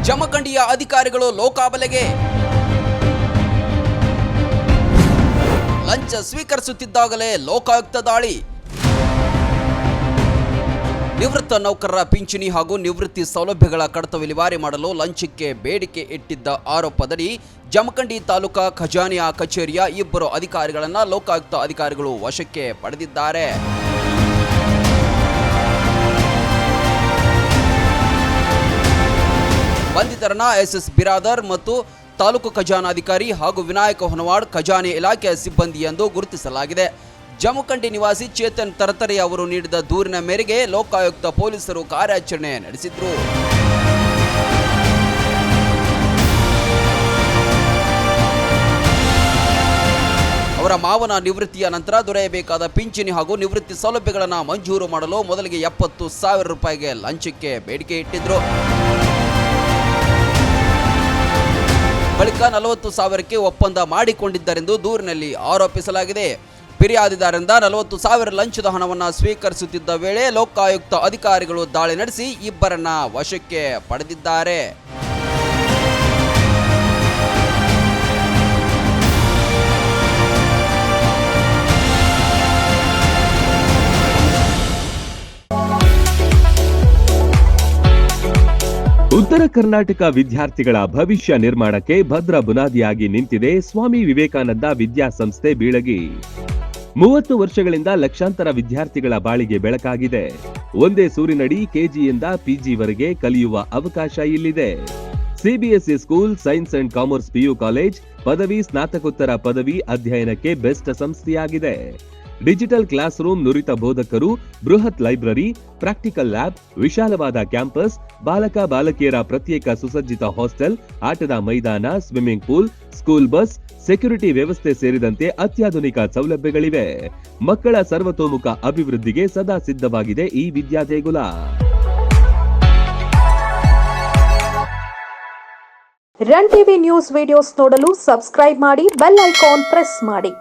ಜಮಖಂಡಿಯ ಅಧಿಕಾರಿಗಳು ಲೋಕಾಬಲೆಗೆ. ಲಂಚ ಸ್ವೀಕರಿಸುತ್ತಿದ್ದಾಗಲೇ ಲೋಕಾಯುಕ್ತ ದಾಳಿ. ನಿವೃತ್ತ ನೌಕರರ ಪಿಂಚಣಿ ಹಾಗೂ ನಿವೃತ್ತಿ ಸೌಲಭ್ಯಗಳ ಕಡತ ವಿಲೇವಾರಿ ಮಾಡಲು ಲಂಚಕ್ಕೆ ಬೇಡಿಕೆ ಇಟ್ಟಿದ್ದ ಆರೋಪದಡಿ ಜಮಖಂಡಿ ತಾಲೂಕಾ ಖಜಾನೆಯ ಕಚೇರಿಯ ಇಬ್ಬರು ಅಧಿಕಾರಿಗಳನ್ನು ಲೋಕಾಯುಕ್ತ ಅಧಿಕಾರಿಗಳು ವಶಕ್ಕೆ ಪಡೆದಿದ್ದಾರೆ. ಬಂಧಿತರನ್ನ ಎಸ್ ಬಿರಾದರ್ ಮತ್ತು ತಾಲೂಕು ಖಜಾನಾಧಿಕಾರಿ ಹಾಗೂ ವಿನಾಯಕ ಹೊನವಾಡ್ ಖಜಾನೆ ಇಲಾಖೆಯ ಸಿಬ್ಬಂದಿ ಎಂದು ಗುರುತಿಸಲಾಗಿದೆ. ಜಮಖಂಡಿ ನಿವಾಸಿ ಚೇತನ್ ತರತರೆ ಅವರು ನೀಡಿದ ದೂರಿನ ಮೇರೆಗೆ ಲೋಕಾಯುಕ್ತ ಪೊಲೀಸರು ಕಾರ್ಯಾಚರಣೆ ನಡೆಸಿದ್ರು. ಅವರ ಮಾವನ ನಿವೃತ್ತಿಯ ನಂತರ ದೊರೆಯಬೇಕಾದ ಪಿಂಚಣಿ ಹಾಗೂ ನಿವೃತ್ತಿ ಸೌಲಭ್ಯಗಳನ್ನು ಮಂಜೂರು ಮಾಡಲು ಮೊದಲಿಗೆ 70,000 ರೂಪಾಯಿಗೆ ಲಂಚಕ್ಕೆ ಬೇಡಿಕೆ ಇಟ್ಟಿದ್ರು. ಬಳಿಕ 40,000ಕ್ಕೆ ಒಪ್ಪಂದ ಮಾಡಿಕೊಂಡಿದ್ದರೆಂದು ದೂರಿನಲ್ಲಿ ಆರೋಪಿಸಲಾಗಿದೆ. ಫಿರ್ಯಾದಿದಾರರಿಂದ 40,000 ಲಂಚದ ಹಣವನ್ನು ಸ್ವೀಕರಿಸುತ್ತಿದ್ದ ವೇಳೆ ಲೋಕಾಯುಕ್ತ ಅಧಿಕಾರಿಗಳು ದಾಳಿ ನಡೆಸಿ ಇಬ್ಬರನ್ನ ವಶಕ್ಕೆ ಪಡೆದಿದ್ದಾರೆ. ಉತ್ತರ ಕರ್ನಾಟಕ ವಿದ್ಯಾರ್ಥಿಗಳ ಭವಿಷ್ಯ ನಿರ್ಮಾಣಕ್ಕೆ ಭದ್ರ ಬುನಾದಿಯಾಗಿ ನಿಂತಿದೆ ಸ್ವಾಮಿ ವಿವೇಕಾನಂದ ವಿದ್ಯಾಸಂಸ್ಥೆ ಬೀಳಗಿ. 30 ವರ್ಷಗಳಿಂದ ಲಕ್ಷಾಂತರ ವಿದ್ಯಾರ್ಥಿಗಳ ಬಾಳಿಗೆ ಬೆಳಕಾಗಿದೆ. ಒಂದೇ ಸೂರಿನಡಿ ಕೆಜಿಯಿಂದ ಪಿಜಿವರೆಗೆ ಕಲಿಯುವ ಅವಕಾಶ ಇಲ್ಲಿದೆ. CBSE school, science and commerce PU college, ಪದವಿ ಸ್ನಾತಕೋತ್ತರ ಪದವಿ ಅಧ್ಯಯನಕ್ಕೆ ಬೆಸ್ಟ್ ಸಂಸ್ಥೆಯಾಗಿದೆ. ಡಿಜಿಟಲ್ ಕ್ಲಾಸ್ ರೂಮ್, ನುರಿತ ಬೋಧಕರು, ಬೃಹತ್ ಲೈಬ್ರರಿ, ಪ್ರಾಕ್ಟಿಕಲ್ ಲ್ಯಾಬ್, ವಿಶಾಲವಾದ ಕ್ಯಾಂಪಸ್, ಬಾಲಕ ಬಾಲಕಿಯರ ಪ್ರತ್ಯೇಕ ಸುಸಜ್ಜಿತ ಹಾಸ್ಟೆಲ್, ಆಟದ ಮೈದಾನ, swimming pool, school bus, security ವ್ಯವಸ್ಥೆ ಸೇರಿದಂತೆ ಅತ್ಯಾಧುನಿಕ ಸೌಲಭ್ಯಗಳಿವೆ. ಮಕ್ಕಳ ಸರ್ವತೋಮುಖ ಅಭಿವೃದ್ಧಿಗೆ ಸದಾ ಸಿದ್ಧವಾಗಿದೆ ಈ ವಿದ್ಯಾದೇಗುಲ. ರನ್ ಟಿವಿ ನ್ಯೂಸ್ ವಿಡಿಯೋಸ್ ನೋಡಲು ಸಬ್ಸ್ಕ್ರೈಬ್ ಮಾಡಿ, ಬೆಲ್ ಐಕಾನ್ ಪ್ರೆಸ್ ಮಾಡಿ.